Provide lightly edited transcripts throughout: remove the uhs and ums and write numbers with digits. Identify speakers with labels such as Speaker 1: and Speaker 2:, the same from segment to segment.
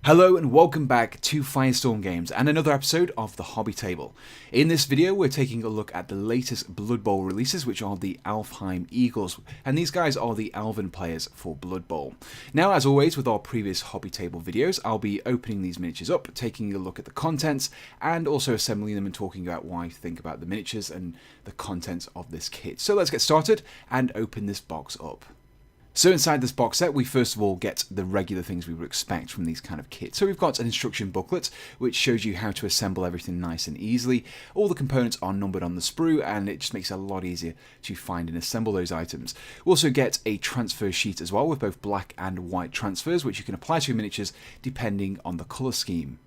Speaker 1: Hello and welcome back to Firestorm Games and another episode of the Hobby Table. In this video we're taking a look at the latest Blood Bowl releases, which are the Elfheim Eagles, and these guys are the Elven players for Blood Bowl. Now, as always with our previous Hobby Table videos, I'll be opening these miniatures up, taking a look at the contents and also assembling them and talking about what I think about the miniatures and the contents of this kit. So let's get started and open this box up. So inside this box set, we first of all get the regular things we would expect from these kind of kits. So we've got an instruction booklet, which shows you how to assemble everything nice and easily. All the components are numbered on the sprue, and it just makes it a lot easier to find and assemble those items. We also get a transfer sheet as well, with both black and white transfers, which you can apply to your miniatures depending on the colour scheme.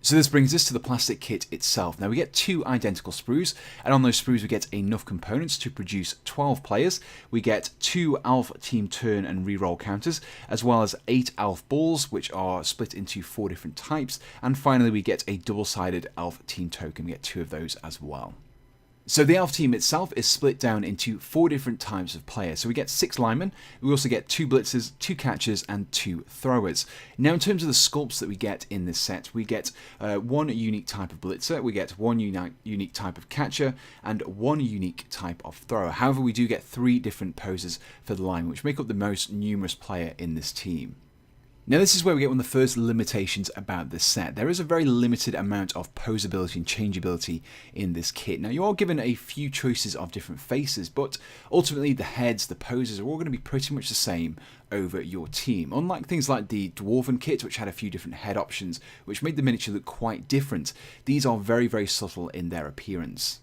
Speaker 1: So this brings us to the plastic kit itself. Now we get two identical sprues, and on those sprues we get enough components to produce 12 players. We get 2 elf team turn and reroll counters, as well as 8 elf balls, which are split into 4 different types. And finally we get a double-sided elf team token. We get 2 of those as well. So the elf team itself is split down into 4 different types of players. So we get 6 linemen, we also get 2 blitzers, 2 catchers and 2 throwers. Now in terms of the sculpts that we get in this set, we get 1 unique type of blitzer, we get 1 unique type of catcher and 1 unique type of thrower. However, we do get 3 different poses for the linemen, which make up the most numerous player in this team. Now this is where we get one of the first limitations about this set. There is a very limited amount of posability and changeability in this kit. Now you are given a few choices of different faces, but ultimately the heads, the poses are all going to be pretty much the same over your team. Unlike things like the Dwarven kit, which had a few different head options, which made the miniature look quite different, these are very, very subtle in their appearance.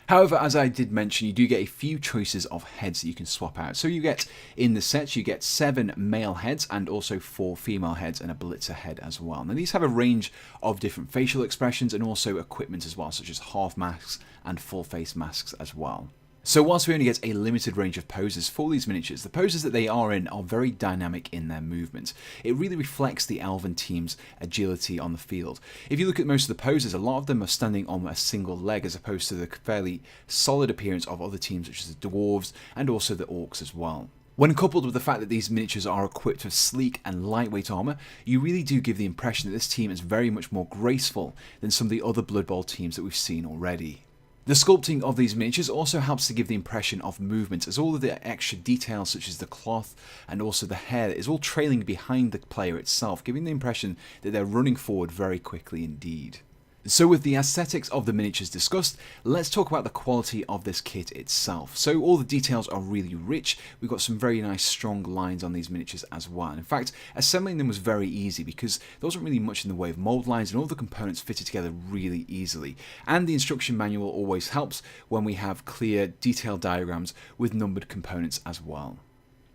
Speaker 1: However, as I did mention, you do get a few choices of heads that you can swap out. So you get, in the set, you get 7 male heads and also 4 female heads and a blitzer head as well. Now these have a range of different facial expressions and also equipment as well, such as half masks and full face masks as well. So whilst we only get a limited range of poses for these miniatures, the poses that they are in are very dynamic in their movement. It really reflects the Elven team's agility on the field. If you look at most of the poses, a lot of them are standing on a single leg as opposed to the fairly solid appearance of other teams such as the Dwarves and also the Orcs as well. When coupled with the fact that these miniatures are equipped with sleek and lightweight armour, you really do give the impression that this team is very much more graceful than some of the other Blood Bowl teams that we've seen already. The sculpting of these miniatures also helps to give the impression of movement, as all of the extra details such as the cloth and also the hair is all trailing behind the player itself, giving the impression that they're running forward very quickly indeed. So with the aesthetics of the miniatures discussed, let's talk about the quality of this kit itself. So all the details are really rich. We've got some very nice strong lines on these miniatures as well. In fact, assembling them was very easy because there wasn't really much in the way of mold lines and all the components fitted together really easily. And the instruction manual always helps when we have clear detailed diagrams with numbered components as well.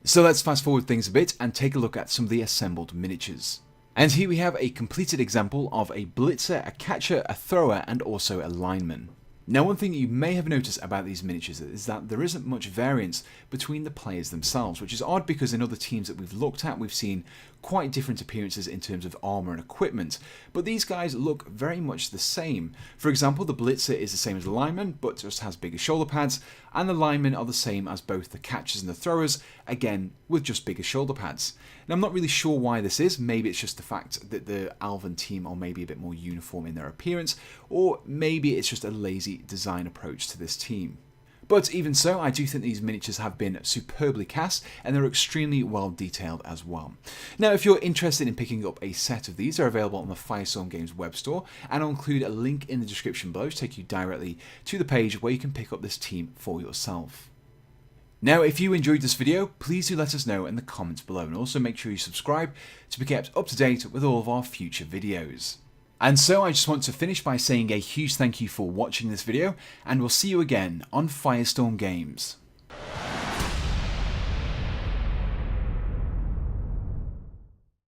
Speaker 1: So let's fast forward things a bit and take a look at some of the assembled miniatures. And here we have a completed example of a blitzer, a catcher, a thrower and also a lineman. Now one thing you may have noticed about these miniatures is that there isn't much variance between the players themselves, which is odd because in other teams that we've looked at we've seen quite different appearances in terms of armour and equipment, but these guys look very much the same. For example, the blitzer is the same as the lineman but just has bigger shoulder pads, and the linemen are the same as both the catchers and the throwers, again with just bigger shoulder pads. Now I'm not really sure why this is. Maybe it's just the fact that the Elven team are maybe a bit more uniform in their appearance, or maybe it's just a lazy design approach to this team. But even so, I do think these miniatures have been superbly cast and they're extremely well detailed as well. Now if you're interested in picking up a set of these, they're available on the Firestorm Games web store, and I'll include a link in the description below to take you directly to the page where you can pick up this team for yourself. Now if you enjoyed this video, please do let us know in the comments below, and also make sure you subscribe to be kept up to date with all of our future videos. And so I just want to finish by saying a huge thank you for watching this video, and we'll see you again on Firestorm Games.